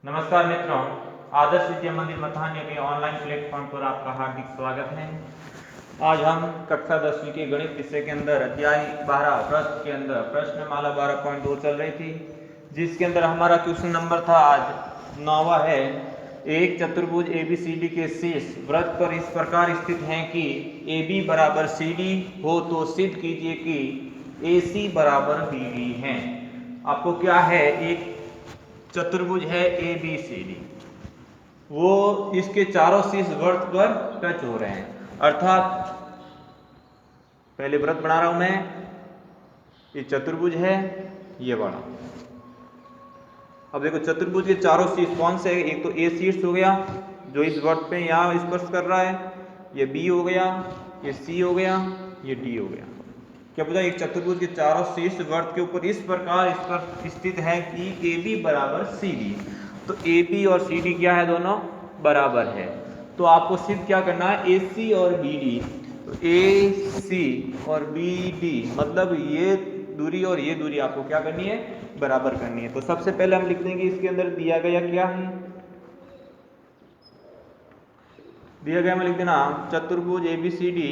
नमस्कार मित्रों, आदर्श विद्या मंदिर मथान्य के ऑनलाइन प्लेटफॉर्म पर आपका हार्दिक स्वागत है। आज हम कक्षा 10वीं के गणित विषय के अंदर अध्याय 12 व्रत के अंदर प्रश्नमाला 12.2 चल रही थी, जिसके अंदर हमारा क्वेश्चन नंबर था आज 9वां है। एक चतुर्भुज ABCD के शीर्ष वृत्त पर इस प्रकार स्थित हैं कि AB बराबर CD हो तो सिद्ध कीजिए कि AC बराबर BD है। आपको क्या है, एक चतुर्भुज है ABCD, वो इसके चारों शीर्ष वृत्त पर टच हो रहे हैं, अर्थात पहले वृत्त बना रहा हूं मैं, ये चतुर्भुज है ये बड़ा। अब देखो चतुर्भुज के चारों शीर्ष कौन से है, एक तो A शीर्ष हो गया जो इस वृत्त पे यहां स्पर्श कर रहा है, ये B हो गया, ये C हो गया, ये D हो गया। क्या पता, एक चतुर्भुज के चारों शीर्ष वृत्त के ऊपर इस प्रकार इस पर स्थित है कि AB बराबर CD। तो AB और CD क्या है, दोनों बराबर है। तो आपको सिद्ध क्या करना है, AC और BD। तो AC और BD मतलब ये दूरी और ये दूरी आपको क्या करनी है, बराबर करनी है। तो सबसे पहले हम लिख देंगे, इसके अंदर दिया गया क्या है, दिया गया मैं लिख देना चतुर्भुज ABCD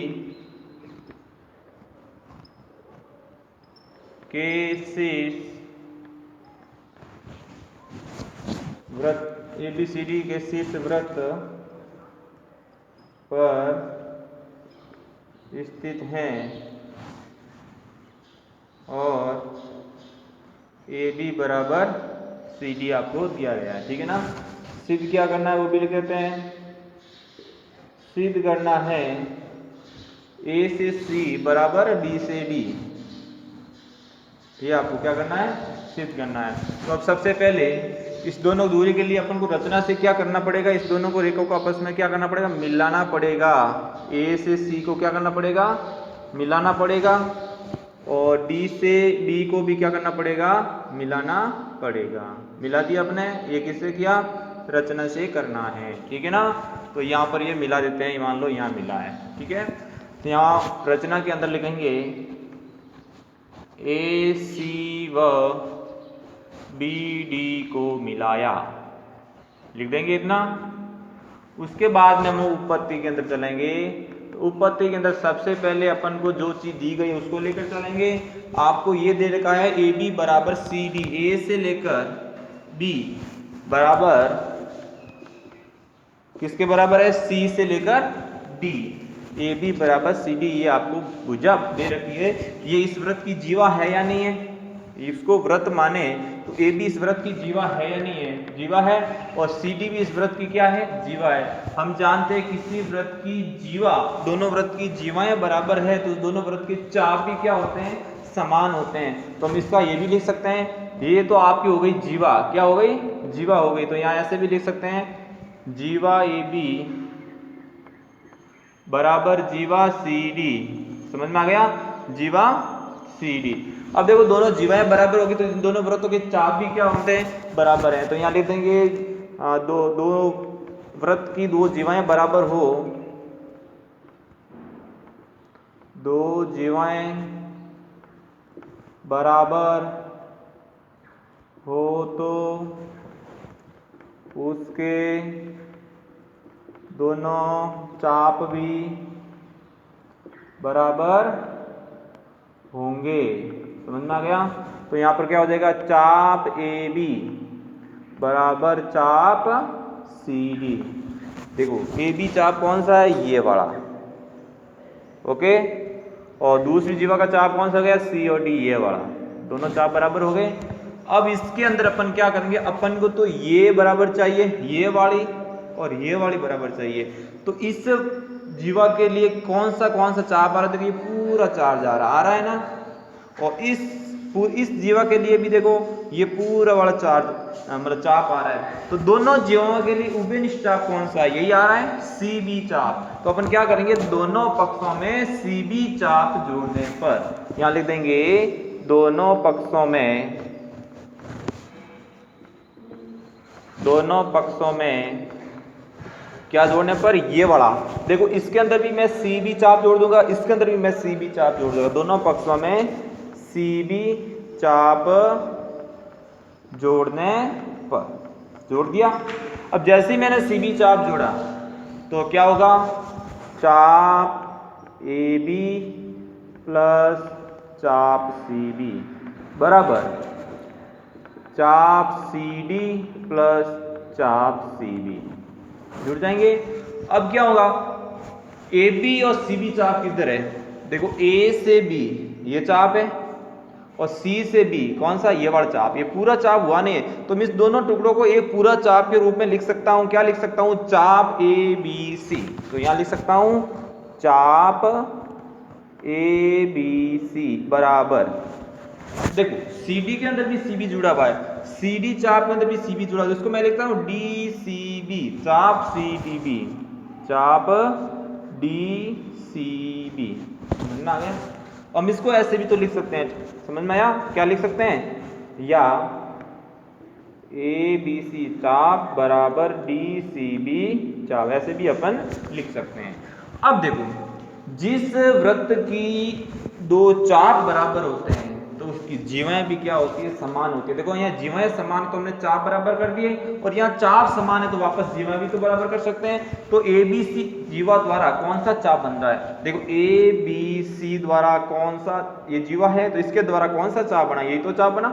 के शीर्ष वृत्त, ABCD के शीर्ष वृत्त पर स्थित हैं और AB बराबर CD आपको दिया गया है, ठीक है ना। सिद्ध क्या करना है वो भी लिख देते हैं, सिद्ध करना है A से C बराबर B से D, ये आपको क्या करना है, सिद्ध करना है। तो अब सबसे पहले इस दोनों दूरी के लिए अपन को रचना से क्या करना पड़ेगा, इस दोनों को रेखा को आपस में क्या करना पड़ेगा, मिलाना पड़ेगा। A से C को क्या करना पड़ेगा, मिलाना पड़ेगा, और D से B को भी क्या करना पड़ेगा, मिलाना पड़ेगा। मिला दिया अपने, ये किससे किया, रचना से करना है, ठीक है ना। तो यहाँ पर ये मिला देते हैं, मान लो यहाँ मिला है, ठीक है। तो यहाँ रचना के अंदर लिखेंगे AC व BD को मिलाया, लिख देंगे इतना। उसके बाद में हम उत्पत्ति के अंदर चलेंगे। तो उत्पत्ति के अंदर सबसे पहले अपन को जो चीज दी गई उसको लेकर चलेंगे। आपको ये दे रखा है AB बराबर CD, A से लेकर B बराबर किसके बराबर है, C से लेकर D। AB बराबर CD, ये आपको भुजा दे रखी है, ये इस वृत्त की जीवा है या नहीं है, इसको वृत्त माने तो AB इस वृत्त की जीवा है या नहीं है, जीवा है, और CD भी इस वृत्त की क्या है, जीवा है। हम जानते हैं किसी वृत्त की जीवा, दोनों वृत्त की जीवाएं बराबर है तो दोनों वृत्त के चाप भी क्या होते हैं, समान होते हैं। तो हम इसका ये भी लिख सकते हैं, ये तो आपकी हो गई जीवा, क्या हो गई, जीवा हो गई। तो यहाँ ऐसे भी लिख सकते हैं, जीवा AB बराबर जीवा CD, समझ में आ गया, जीवा CD। अब देखो दोनों जीवाएं बराबर होगी तो इन दोनों वृत्तों के चाप भी क्या होते हैं, बराबर हैं। तो यहाँ लिख देंगे दो वृत्त की दो जीवाएं बराबर हो, दो जीवाएं बराबर हो तो उसके दोनों चाप भी बराबर होंगे, समझ में आ गया। तो यहाँ पर क्या हो जाएगा, चाप AB बराबर चाप CD। देखो AB चाप कौन सा है, ये वाला, ओके, और दूसरी जीवा का चाप कौन सा गया, C और D, ये वाला, दोनों चाप बराबर हो गए। अब इसके अंदर अपन क्या करेंगे, अपन को तो ये बराबर चाहिए, ये वाली और ये वाली बराबर चाहिए। तो इस जीवा के लिए कौन सा चाप आ रहा है, देखिए पूरा चार्ज आ रहा है ना, और इस जीवा के लिए भी देखो ये पूरा वाला चार्ज मतलब चाप आ रहा है। तो दोनों जीवाओं के लिए उभयनिष्ठ चाप कौन सा है, यही आ रहा है, CB चाप। तो अपन क्या करेंगे, दोनों पक्षों में CB चाप जोड़ने पर यहां लिख देंगे, दोनों पक्षों में क्या जोड़ने पर, ये वाला। देखो इसके अंदर भी मैं CB चाप जोड़ दूंगा, इसके अंदर भी मैं CB चाप जोड़ दूंगा, दोनों पक्षों में CB चाप जोड़ने पर। जोड़ दिया। अब जैसे ही मैंने CB चाप जोड़ा तो क्या होगा, चाप AB प्लस चाप CB बराबर चाप CD प्लस चाप CB जुड़ जाएंगे। अब क्या होगा, AB और CB चाप किधर है, देखो A से B ये चाप है और C से B कौन सा, ये वाला चाप, ये पूरा चाप हुआ नहीं है, तो मैं इस दोनों टुकड़ों को एक पूरा चाप के रूप में लिख सकता हूं। क्या लिख सकता हूं, चाप ABC। तो यहां लिख सकता हूं चाप ABC बराबर, देखो CD के अंदर भी CB जुड़ा हुआ है, CD चाप के अंदर भी CB जुड़ा हुआ है, इसको मैं लिखता हूं DCB, चाप CDB, चाप DCB। समझ में आ गया। हम इसको ऐसे भी तो लिख सकते हैं, समझ में आया, क्या लिख सकते हैं, या ABC चाप बराबर DCB चाप, ऐसे भी अपन लिख सकते हैं। अब देखो, जिस वृत्त की दो चाप बराबर होते हैं तो उसकी जीवाएं भी क्या होती है, समान होती है। देखो यहाँ जीवाएं समान तो हमने चाप बराबर कर दिए, और यहाँ चाप समान है तो वापस जीवाएं भी तो बराबर कर सकते हैं। तो ABC जीवा द्वारा कौन सा चाप बन रहा है, देखो ABC द्वारा कौन सा, ये जीवा है तो इसके द्वारा कौन सा चाप बना, यही तो चाप बना।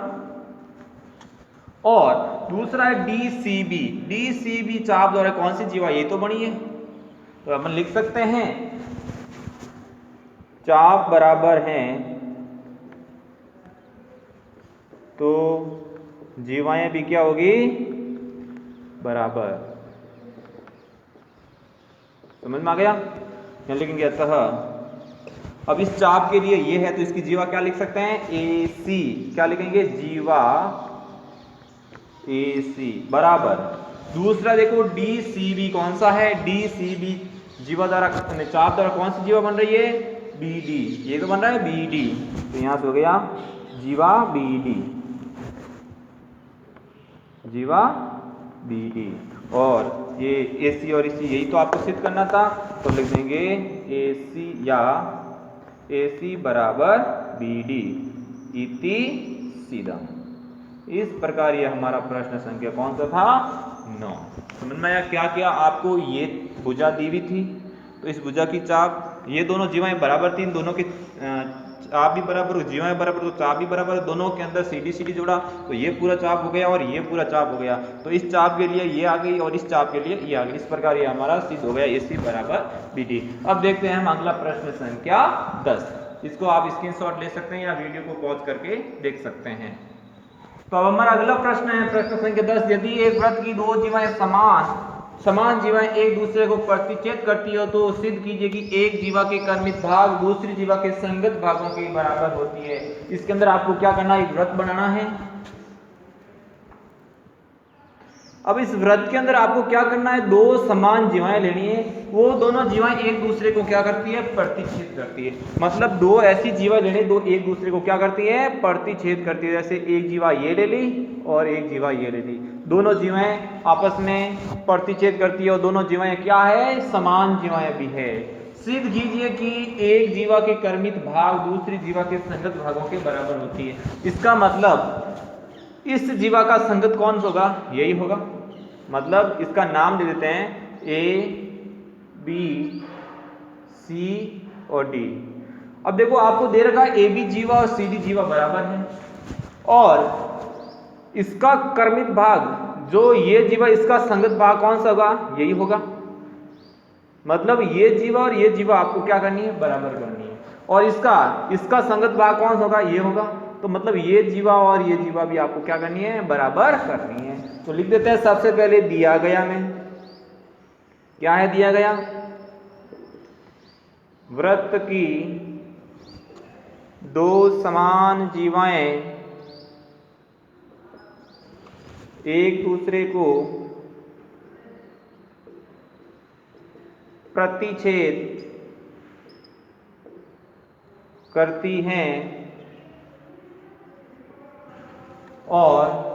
और दूसरा है DCB, DCB चाप द्वारा कौन सी जीवा, यही तो बनी है। तो अपन लिख सकते हैं चाप बराबर हैं तो जीवाएं भी क्या होगी, बराबर। समझ में आ गया। यहाँ लिखेंगे अतः, अब इस चाप के लिए ये है तो इसकी जीवा क्या लिख सकते हैं, AC, क्या लिखेंगे, जीवा AC बराबर। दूसरा देखो DCB कौन सा है, DCB जीवा द्वारा, चाप द्वारा कौन सी जीवा बन रही है, BD, ये तो बन रहा है BD, तो यहां से हो गया जीवा BD, जीवा BD। और ये AC और इसी, यही तो आपको सिद्ध करना था, तो लिख देंगे AC या AC बराबर BD इति सीधम। इस प्रकार ये हमारा प्रश्न संख्या कौन सा था, 9। समझ में आया। क्या क्या आपको ये भुजा दी हुई थी, तो इस भुजा की चाप, ये दोनों जीवाएं बराबर थी, दोनों की चाप भी बराबर, जीवाएं बराबर, तो चाप भी बराबर, दोनों के अंदर CD जोड़ा तो ये पूरा चाप हो गया और ये पूरा चाप हो गया। तो इस चाप के लिए ये आ गई और इस चाप के लिए ये आ गई। इस प्रकार ये हमारा सिद्ध हो गया AC बराबर BD। अब देखते हैं हम अगला प्रश्न संख्या 10। इसको आप स्क्रीनशॉट ले सकते हैं या वीडियो को पॉज करके देख सकते हैं। तो अब हमारा अगला प्रश्न है प्रश्न संख्या 10। यदि एक वृत्त की दो जीवाएं समान जीवाएं एक दूसरे को प्रतिच्छेद करती हो तो सिद्ध कीजिए कि एक जीवा के कर्मित भाग दूसरी जीवा के संगत भागों के बराबर होती है। इसके अंदर आपको क्या करना है, एक वृत्त बनाना है। अब इस वृत्त के अंदर आपको क्या करना है, दो समान जीवाएं लेनी है, वो दोनों जीवाएं एक दूसरे को क्या करती है, प्रतिच्छेद करती है। मतलब दो ऐसी जीवा लेनी, दो एक दूसरे को क्या करती है, प्रतिच्छेद करती है। जैसे एक जीवा ये ले ली और एक जीवा ये ले ली, दोनों जीवाएं आपस में प्रतिच्छेद करती है और दोनों जीवाएं क्या है, समान जीवाएं भी है। सिद्ध कीजिए कि एक जीवा के कर्मित भाग दूसरी जीवा के संगत भागों के बराबर होती है। इसका मतलब इस जीवा का संगत कौन होगा, यही होगा। मतलब इसका नाम दे देते हैं A, B, C और D। अब देखो आपको दे रखा है AB जीवा और CD जीवा बराबर है, और इसका कर्मित भाग जो ये जीवा, इसका संगत भाग कौन सा होगा, यही होगा। मतलब ये जीवा और ये जीवा आपको क्या करनी है, बराबर करनी है, और इसका संगत भाग कौन सा होगा, ये होगा। तो मतलब ये जीवा और ये जीवा भी आपको क्या करनी है, बराबर करनी है। तो लिख देते हैं सबसे पहले दिया गया में, क्या है दिया गया, वृत्त की दो समान जीवाएं एक दूसरे को प्रतिच्छेद करती हैं और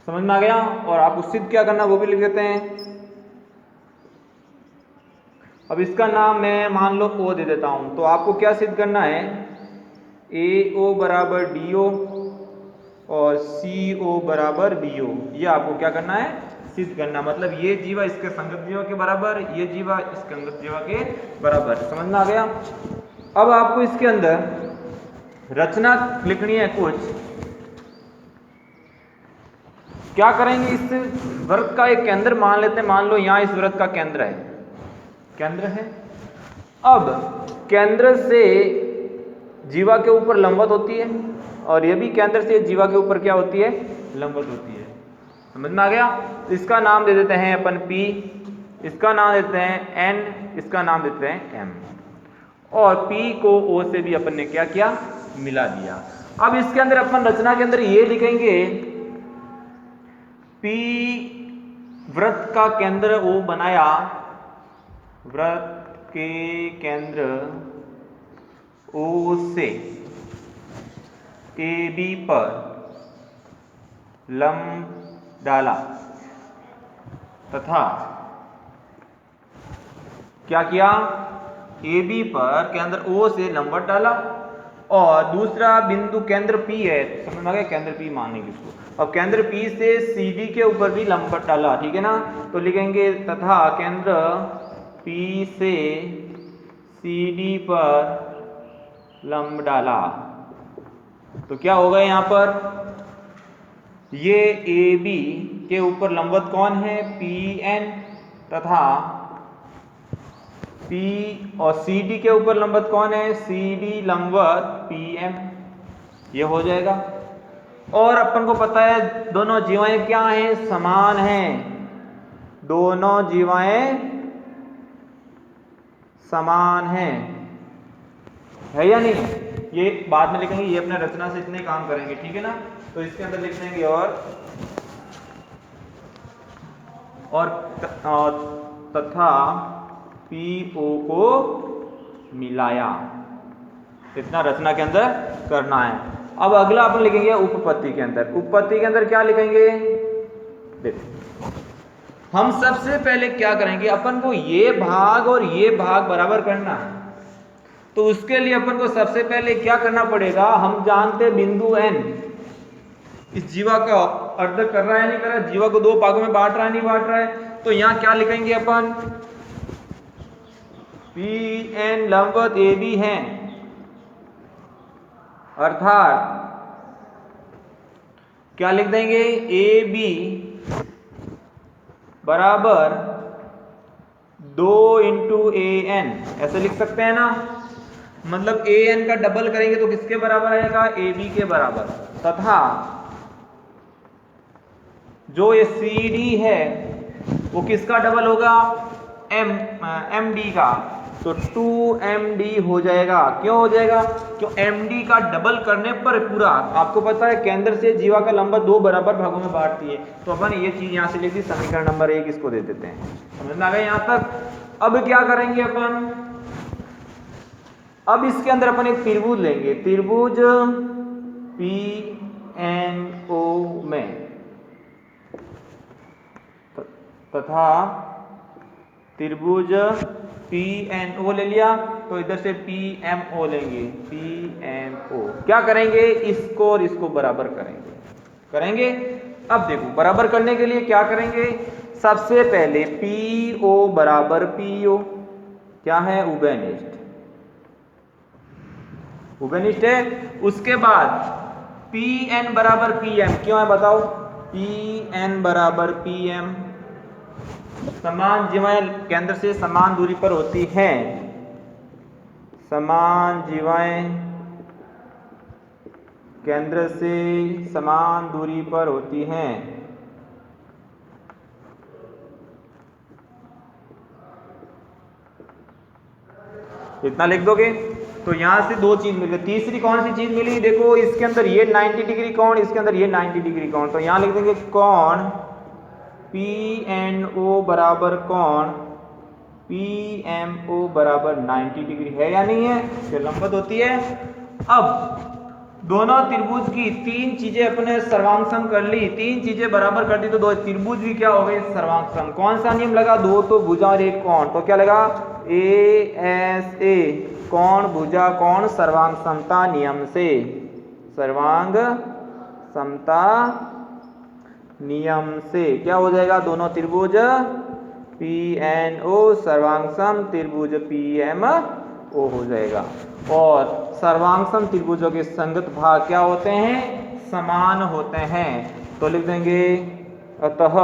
समझ में आ गया। और आप उस सिद्ध क्या करना वो भी लिख देते हैं। अब इसका नाम मैं मान लो O दे देता हूं, तो आपको क्या सिद्ध करना है, AO बराबर DO और CO बराबर BO, ये आपको क्या करना है, सिद्ध करना। मतलब ये जीवा इसके संगत जीवा के बराबर, ये जीवा इसके अंगत जीवा के बराबर। समझ में आ गया। अब आपको इसके अंदर रचना लिखनी है कुछ। क्या करेंगे, इस वृत्त का एक केंद्र मान लेते हैं। मान लो यहां इस वृत्त का केंद्र है, केंद्र है। अब केंद्र से जीवा के ऊपर लंबवत होती है, और ये भी केंद्र से जीवा के ऊपर क्या होती है, लंबवत होती है। समझ में आ गया। इसका नाम दे देते हैं अपन P, इसका नाम देते हैं N, इसका नाम देते हैं M, और P को O से भी अपन ने क्या किया, मिला दिया। अब इसके अंदर अपन रचना के अंदर ये लिखेंगे, P वृत्त का केंद्र O बनाया, वृत्त के केंद्र O से AB पर लंब डाला तथा क्या किया, AB पर केंद्र O से लंबवत डाला, और दूसरा बिंदु केंद्र P है, समझ में आ गया, केंद्र P मानेंगे इसको। अब केंद्र P से CD के ऊपर भी लंबवत डाला, ठीक है ना। तो लिखेंगे तथा केंद्र P से CD पर लंब डाला। तो क्या होगा यहाँ पर, ये AB के ऊपर लंबवत कौन है, PN, तथा P और CD के ऊपर लंबवत कौन है, CD लंबवत PM। ये हो जाएगा। और अपन को पता है दोनों जीवाएं क्या हैं, समान हैं। दोनों जीवाएं समान हैं, है या नहीं। ये बाद में लिखेंगे, ये अपने रचना से इतने काम करेंगे, ठीक है ना। तो इसके अंदर लिख देंगे और तथा PO को मिलाया। इतना रचना के अंदर करना है। अब अगला अपन लिखेंगे उपपत्ति के अंदर। उपपत्ति के अंदर क्या लिखेंगे, देखो हम सबसे पहले क्या करेंगे, अपन को ये भाग और ये भाग बराबर करना है। तो उसके लिए अपन को सबसे पहले क्या करना पड़ेगा, हम जानते बिंदु N इस जीवा का अर्ध कर रहा है नहीं कर रहा है, जीवा को दो भागों में बांट रहा है नहीं बांट रहा है। तो यहां क्या लिखेंगे अपन, PN लंबवत AB हैं, अर्थात क्या लिख देंगे, AB बराबर 2 × AN, ऐसे लिख सकते हैं ना। मतलब AN का डबल करेंगे तो किसके बराबर आएगा, AB के बराबर। तथा जो ये CD है वो किसका डबल होगा, MD का। तो 2MD हो जाएगा। क्यों हो जाएगा, क्यों MD का डबल करने पर पूरा, आपको पता है केंद्र से जीवा का लंबा दो बराबर भागों में बांटती है। तो अपन ये चीज यहां से लिख दी, समीकरण नंबर 1 इसको दे देते हैं। समझ में आ गया यहां तक। अब क्या करेंगे अपन, अब इसके अंदर अपन एक त्रिभुज लेंगे, त्रिभुज PNO में तथा त्रिभुज PNO ले लिया, तो इधर से PMO लेंगे, PMO। क्या करेंगे, इसको और इसको बराबर करेंगे। अब देखो बराबर करने के लिए क्या करेंगे, सबसे पहले PO बराबर PO क्या है, उभयनिष्ठ है। उसके बाद PN बराबर PM, क्यों है बताओ, PN बराबर PM, समान जीवाएं केंद्र से समान दूरी पर होती हैं, समान जीवाएं केंद्र से समान दूरी पर होती हैं। इतना लिख दोगे तो यहां से दो चीज मिल गई। तीसरी कौन सी चीज मिली, देखो इसके अंदर ये 90 डिग्री कोण, इसके अंदर ये 90 डिग्री कोण। तो यहां लिख देंगे कोण PNO बराबर कोण PMO बराबर 90 डिग्री, है या नहीं है, जो लंबवत होती है। अब दोनों त्रिभुज की तीन चीजें अपने सर्वांग कर ली, तीन चीजें बराबर कर दी, तो दो त्रिभुज भी क्या हो गए, सर्वांग। कौन सा नियम लगा, दो तो भुजा और एक कोण, तो क्या लगा, ASA कोण भुजा कोण सर्वांग समता नियम से, सर्वांग समता नियम से क्या हो जाएगा, दोनों त्रिभुज PNO सर्वांगसम त्रिभुज PMO हो जाएगा। और सर्वांगसम त्रिभुजों के संगत भाग क्या होते हैं, समान होते हैं। तो लिख देंगे अतः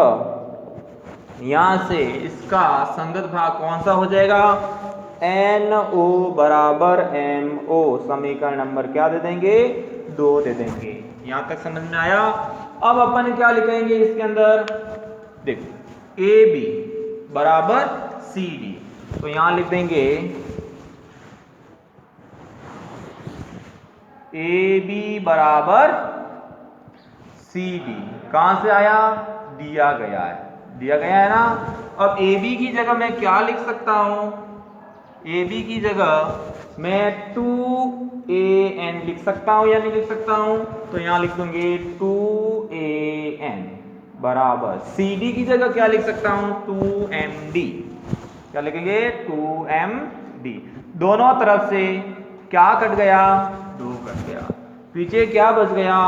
यहां से इसका संगत भाग कौन सा हो जाएगा, NO बराबर MO। समीकरण नंबर क्या दे देंगे, 2 दे देंगे। यहां तक समझ में आया। अब अपन क्या लिखेंगे इसके अंदर, देखो AB बराबर CD, तो यहां लिख देंगे AB बराबर CD। कहां से आया, दिया गया है ना। अब AB की जगह मैं क्या लिख सकता हूं, AB की जगह मैं 2AN लिख सकता हूं या नहीं लिख सकता हूं, तो यहां लिख दूंगे 2AN बराबर CD की जगह क्या लिख सकता हूं, 2MD। क्या लिखेंगे, 2MD। दोनों तरफ से क्या कट गया, 2 कट गया, पीछे क्या बच गया,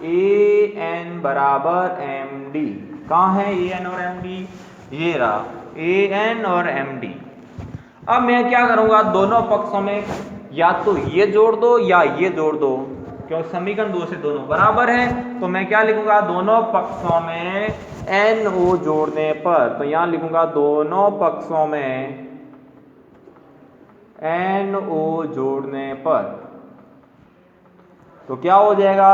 AN बराबर MD। कहां है AN और MD, ये रहा AN और MD। अब मैं क्या करूंगा, दोनों पक्षों में या तो ये जोड़ दो या ये जोड़ दो, क्योंकि समीकरण 2 से दोनों बराबर है। तो मैं क्या लिखूंगा, दोनों पक्षों में NO जोड़ने पर, तो यहां लिखूंगा दोनों पक्षों में NO जोड़ने पर, तो क्या हो जाएगा,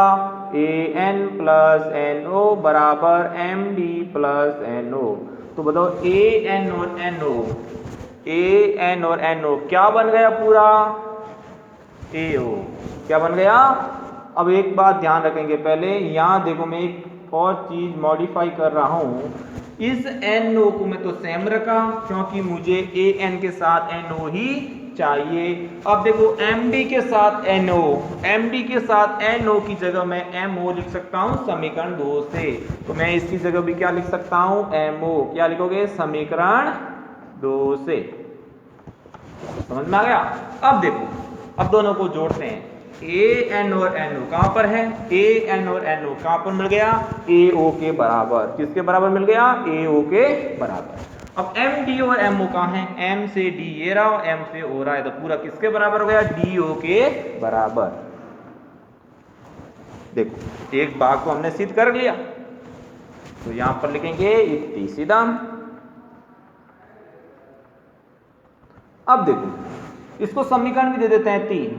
AN प्लस NO बराबर MD प्लस NO। तो बताओ AN और NO क्या बन गया, पूरा AO क्या बन गया। अब एक बात ध्यान रखेंगे, पहले यहां देखो मैं एक और चीज मॉडिफाई कर रहा हूं। इस NO को मैं तो सेम रखा क्योंकि मुझे AN के साथ NO ही चाहिए। अब देखो MD के साथ NO की जगह मैं MO लिख सकता हूं समीकरण 2 से। तो मैं इसकी जगह भी क्या लिख सकता हूं, MO। क्या लिखोगे, समीकरण 2 से। समझ में आ गया। अब देखो, अब दोनों को जोड़ते हैं। AN और NO कहां पर है, AN और NO कहां पर मिल गया, AO के बराबर। किसके बराबर मिल गया, AO के बराबर। अब MD और MO कहां है, M से D ये रहा और M से O रहा है, तो पूरा किसके बराबर हो गया, DO के बराबर। देखो एक भाग को हमने सिद्ध कर लिया, तो यहां पर लिखेंगे इतनी सीधा। अब देखो इसको समीकरण भी दे देते हैं 3,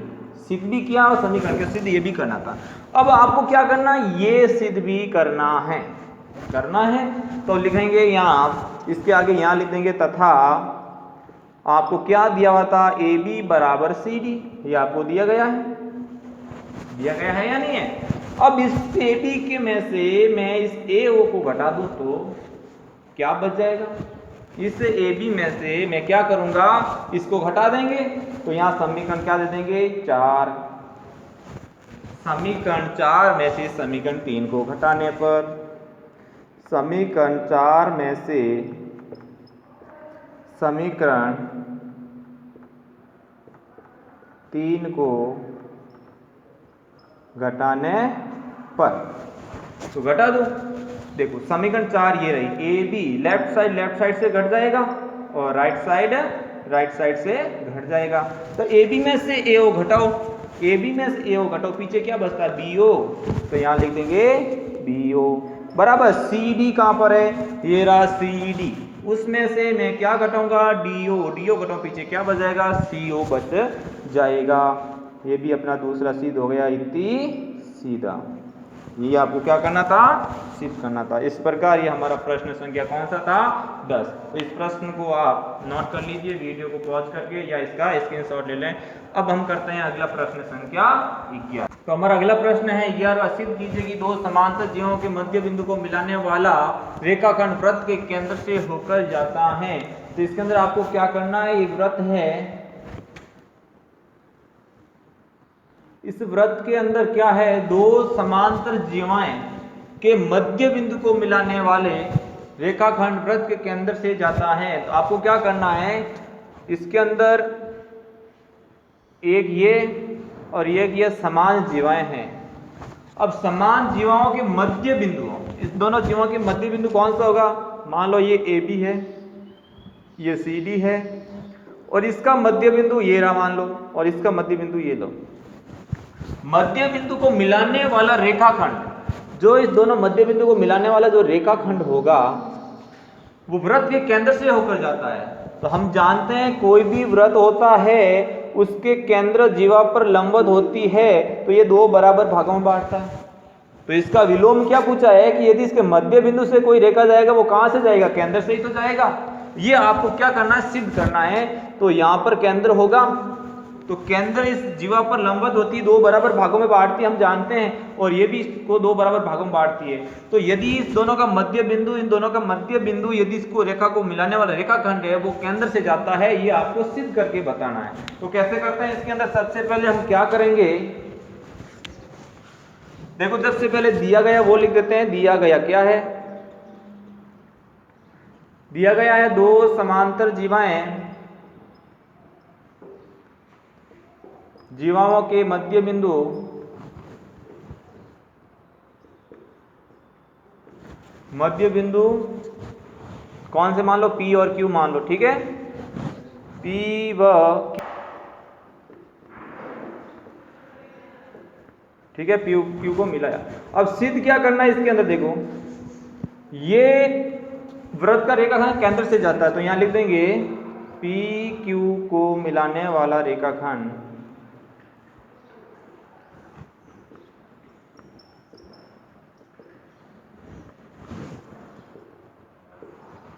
सिद्ध भी किया और समीकरण के सिद्ध ये भी करना था। अब आपको क्या करना, ये सिद्ध भी करना है तो लिखेंगे यहां, इसके आगे यहां लिख देंगे तथा आपको क्या दिया हुआ था, AB बराबर CD। ये आपको दिया गया है या नहीं है। अब इस AB के में से मैं इस AO को घटा दूं तो क्या बच जाएगा, इस AB में से मैं क्या करूंगा, इसको घटा देंगे, तो यहां समीकरण क्या दे देंगे, 4। समीकरण 4 में से समीकरण 3 को घटाने पर, समीकरण 4 में से समीकरण 3 को घटाने पर, तो घटा दो। देखो समीकरण 4 ये रही, AB लेफ्ट साइड से घट जाएगा और राइट साइड से घट जाएगा। तो AB में से AO घटाओ, पीछे क्या बचता है, BO। तो यहां लिख देंगे BO बराबर CD। कहां पर है, ये रहा CD। उसमें से मैं क्या घटाऊंगा, DO घटाओ, पीछे क्या बच जाएगा, CO बच जाएगा। ये भी अपना दूसरा सिद्ध हो गया, इतनी सीधा। ये आपको क्या करना था, सिद्ध करना था। इस प्रकार ये हमारा प्रश्न संख्या कौन सा था, 10। तो इस प्रश्न को आप नोट कर लीजिए वीडियो को पॉज करके या इसका स्क्रीनशॉट ले लें। अब हम करते हैं अगला प्रश्न संख्या 11। तो हमारा अगला प्रश्न है 11। सिद्ध कीजिए कि दो समांतर जीवों के मध्य बिंदु को मिलाने वाला रेखाखंड वृत्त के केंद्र से होकर जाता है। तो इसके अंदर आपको क्या करना है, एक वृत्त है, इस वृत्त के अंदर क्या है, दो समांतर जीवाएं के मध्य बिंदु को मिलाने वाले रेखाखंड वृत्त के केंद्र से जाता है। तो आपको क्या करना है, इसके अंदर एक ये और एक ये समान जीवाएं हैं। अब समान जीवाओं के मध्य बिंदुओं, इस दोनों जीवों के मध्य बिंदु कौन सा होगा? मान लो ये ए बी है, ये सी डी है, और इसका मध्य बिंदु ये रहा मान लो, और इसका मध्य बिंदु ये लो। मध्य बिंदु को मिलाने वाला रेखाखंड, जो इस दोनों मध्य बिंदु को मिलाने वाला जो रेखाखंड होगा वो वृत्त के केंद्र से होकर जाता है। तो हम जानते हैं कोई भी वृत्त होता है उसके केंद्र जीवा पर लंबवत होती है तो ये दो बराबर भागों में बांटता है। तो इसका विलोम क्या पूछा है कि यदि इसके मध्य बिंदु से कोई रेखा जाएगा वो कहां से जाएगा? केंद्र से ही तो जाएगा। ये आपको क्या करना है? सिद्ध करना है। तो यहां पर केंद्र होगा, तो केंद्र इस जीवा पर लंबवत होती है, दो बराबर भागों में बांटती है, हम जानते हैं, और ये भी इसको दो बराबर भागों में बांटती है। तो यदि इस दोनों का मध्य बिंदु, इन दोनों का मध्य बिंदु यदि इसको रेखा को मिलाने वाला रेखाखंड है वो केंद्र से जाता है, ये आपको सिद्ध करके बताना है। तो कैसे करते हैं? इसके अंदर सबसे पहले हम क्या करेंगे, देखो सबसे पहले दिया गया वो लिख देते हैं। दिया गया क्या है? दिया गया है दो समांतर जीवाएं, जीवाओं के मध्य बिंदु कौन से मान लो? P और Q मान लो, ठीक है? P व Q, ठीक है, Q को मिलाया। अब सिद्ध क्या करना है इसके अंदर? देखो ये वृत्त का रेखाखंड केंद्र से जाता है, तो यहां लिख देंगे PQ को मिलाने वाला रेखाखंड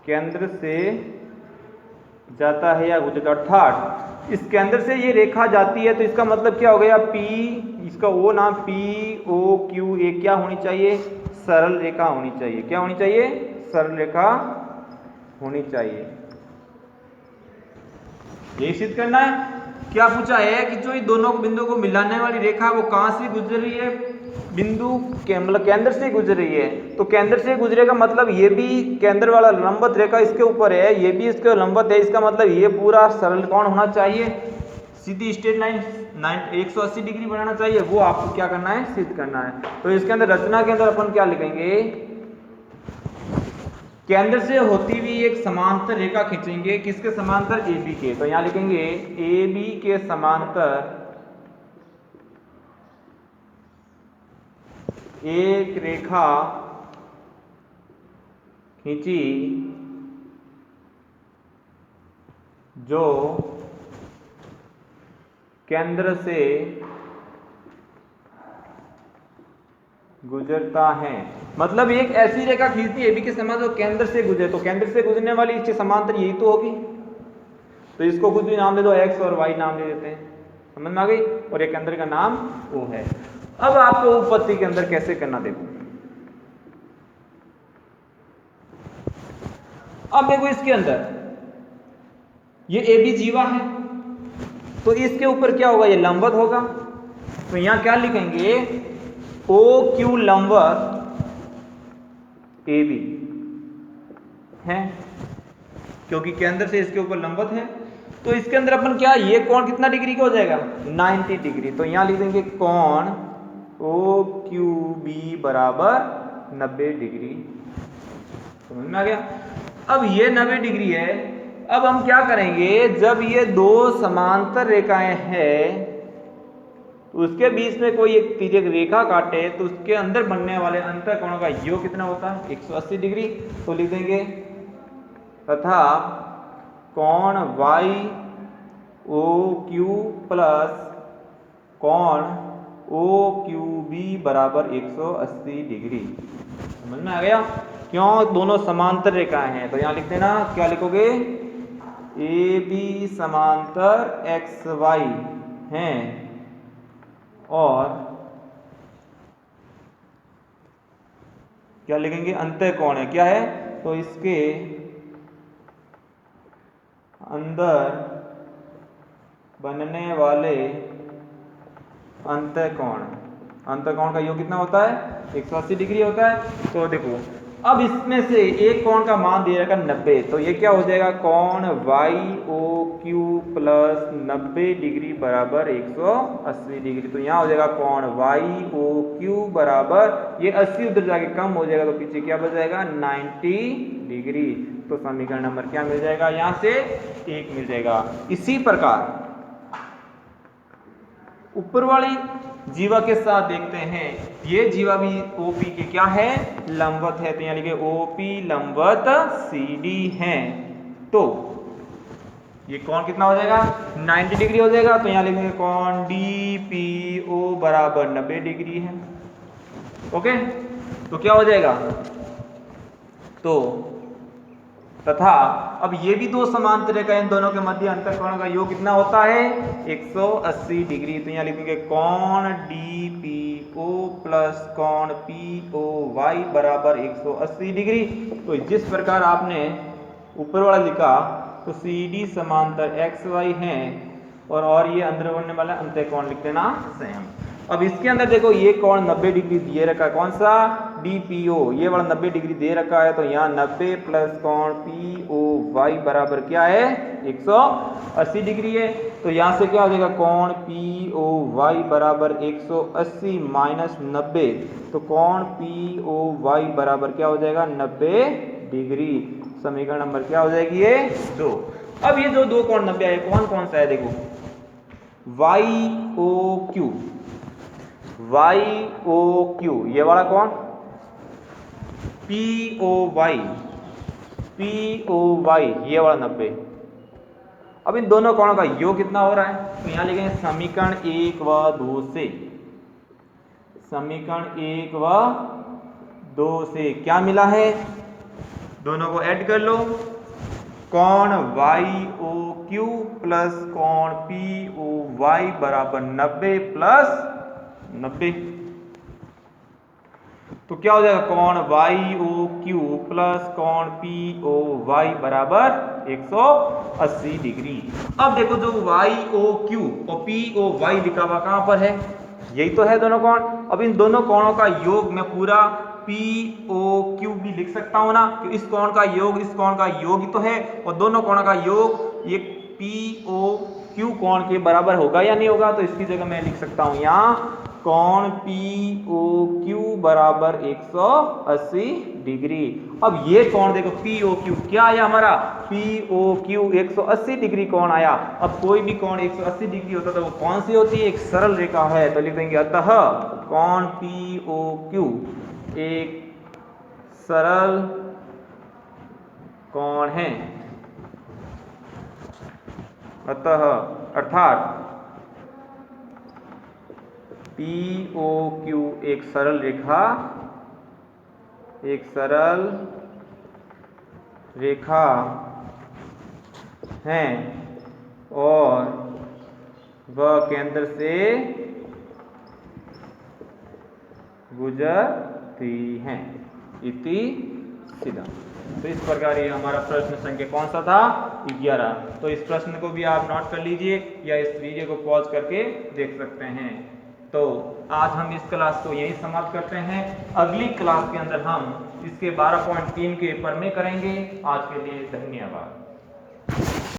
केंद्र से जाता है या गुजरता, अर्थात इस केंद्र से ये रेखा जाती है तो इसका मतलब क्या हो गया? P, इसका वो नाम POQ, ये क्या होनी चाहिए? सरल रेखा होनी चाहिए। क्या होनी चाहिए? सरल रेखा होनी चाहिए। यही सिद्ध करना है। क्या पूछा है कि जो ये दोनों बिंदु को मिलाने वाली रेखा वो कहां से गुजर रही है? बिंदु मतलब केंद्र से गुजर रही है। तो केंद्र से गुजरेगा मतलब ये भी केंद्र वाला लंबवत रेखा इसके ऊपर है, ये भी इसके लंबवत है, इसका मतलब ये पूरा सरल कोण होना चाहिए, सीधी स्ट्रेट लाइन 180 डिग्री बनाना चाहिए। वो आपको क्या करना है? सिद्ध करना है। तो इसके अंदर रचना के अंदर अपन क्या लिखेंगे? केंद्र से होती हुई एक समांतर रेखा खींचेंगे, किसके समांतर? AB के। तो यहां लिखेंगे AB के समांतर एक रेखा खींची जो केंद्र से गुजरता है। मतलब एक ऐसी रेखा खींचती है AB के समांतर जो केंद्र से गुजरे, तो केंद्र से गुजरने वाली इसके समांतर यही तो होगी। तो इसको कुछ भी नाम दे दो, X और Y नाम दे देते हैं, समझ में आ गई? और एक केंद्र का नाम O है। अब आपको उत्पत्ति के अंदर कैसे करना, देखो। अब देखो इसके अंदर ये AB जीवा है, तो इसके ऊपर क्या होगा? ये लंबवत होगा। तो यहां क्या लिखेंगे? OQ लंबवत AB है, क्योंकि केंद्र से इसके ऊपर लंबवत है। तो इसके अंदर अपन क्या, ये कोण कितना डिग्री का हो जाएगा? 90 डिग्री। तो यहां लिख देंगे कोण OQB बराबर 90 डिग्री। समझ में आ गया? अब ये 90 डिग्री है। अब हम क्या करेंगे? जब ये दो समांतर रेखाएं हैं तो उसके बीच में कोई एक तिर्यक रेखा काटे तो उसके अंदर बनने वाले अंतर कोणों का योग कितना होता है? 180 डिग्री। तो लिख देंगे तथा कोण YOQ प्लस कोण OQB बराबर 180 डिग्री। समझ में आ गया? क्यों? दोनों समांतर रेखाएं हैं। तो यहां लिख देना, क्या लिखोगे? AB समांतर XY हैं और क्या लिखेंगे? अंतर कोण है। क्या है? तो इसके अंदर बनने वाले अंतःकोण का योग कितना होता है? 180 डिग्री होता है। तो देखो अब इसमें से एक कोण का मान दे रखा 90, तो ये क्या हो जाएगा, कोण YOQ प्लस 90 डिग्री बराबर 180 डिग्री। तो यहाँ हो जाएगा कोण YOQ बराबर, ये 80 उधर जाके कम हो जाएगा तो पीछे क्या बच जाएगा 90 डिग्री। तो समीकरण नंबर क्या मिल जाएगा, यहाँ से 1 मिल जाएगा। इसी प्रकार ऊपर वाली जीवा के साथ देखते हैं, ये जीवा भी OP के क्या है, लंबवत है। तो यहाँ लिखे OP लंबवत CD है। तो ये कोण कितना हो जाएगा 90 डिग्री हो जाएगा। तो यहाँ लिखेंगे कोण DPO बराबर 90 डिग्री है। ओके, तो क्या हो जाएगा, तो तथा अब ये भी दो समांतर रेखा, इन दोनों के मध्य अंतर कोणों का योग कितना होता है 180 डिग्री। तो यहाँ लिखेंगे कोण DPO प्लस कोण POY बराबर 180 डिग्री। तो जिस प्रकार आपने ऊपर वाला लिखा तो CD समांतर XY है और ये अंदर बनने वाला अंतःकोण लिख देना सेम। अब इसके अंदर देखो ये कोण 90 डिग्री दिए रखा है, कौन सा DPO, ये वाला 90 डिग्री दे रखा है। तो यहाँ 90 प्लस कोण POY बराबर क्या है 180 डिग्री है। तो यहाँ से क्या हो जाएगा कोण POY बराबर 180 माइनस 90, तो कोण POY बराबर क्या हो जाएगा 90 डिग्री। समीकरण नंबर क्या हो जाएगी ये 2। अब ये जो दो कोण 90 आए कौन कौन सा है, देखो YOQ ये वाला कोण, POY ये वाला 90। अब इन दोनों कोणों का योग कितना हो रहा है, तो यहां लिखेंगे समीकरण 1 व 2 से, समीकरण 1 व 2 से क्या मिला है, दोनों को ऐड कर लो। कोण YOQ प्लस कोण POY बराबर 90 प्लस 90, तो क्या हो जाएगा कोण YOQ प्लस कोण POY बराबर 180 डिग्री। अब देखो जो YOQ और POY लिखा हुआ कहां पर है, यही तो है दोनों कोण। अब इन दोनों कोणों का योग मैं पूरा POQ भी लिख सकता हूं ना, कि इस कोण का योग इस कोण का योग ही तो है, और दोनों कोणों का योग ये POQ कोण के बराबर होगा या नहीं होगा। तो इसकी जगह मैं लिख सकता हूं यहाँ कोण POQ बराबर 180 डिग्री। अब ये कोण देखो POQ क्या आया हमारा, POQ 180 डिग्री कोण आया। अब कोई भी कोण 180 डिग्री होता तो वो कौन सी होती है, एक सरल रेखा है। तो लिख देंगे अतः कोण POQ एक सरल कोण है, अतः अर्थात POQ एक सरल रेखा है और वह केंद्र से गुजरती है, इति सीधा। तो इस प्रकार ये हमारा प्रश्न संख्या कौन सा था 11। तो इस प्रश्न को भी आप नोट कर लीजिए या इस वीडियो को पॉज करके देख सकते हैं। तो आज हम इस क्लास को यहीं समाप्त करते हैं। अगली क्लास के अंदर हम इसके 12.3 के पेपर में करेंगे। आज के लिए धन्यवाद।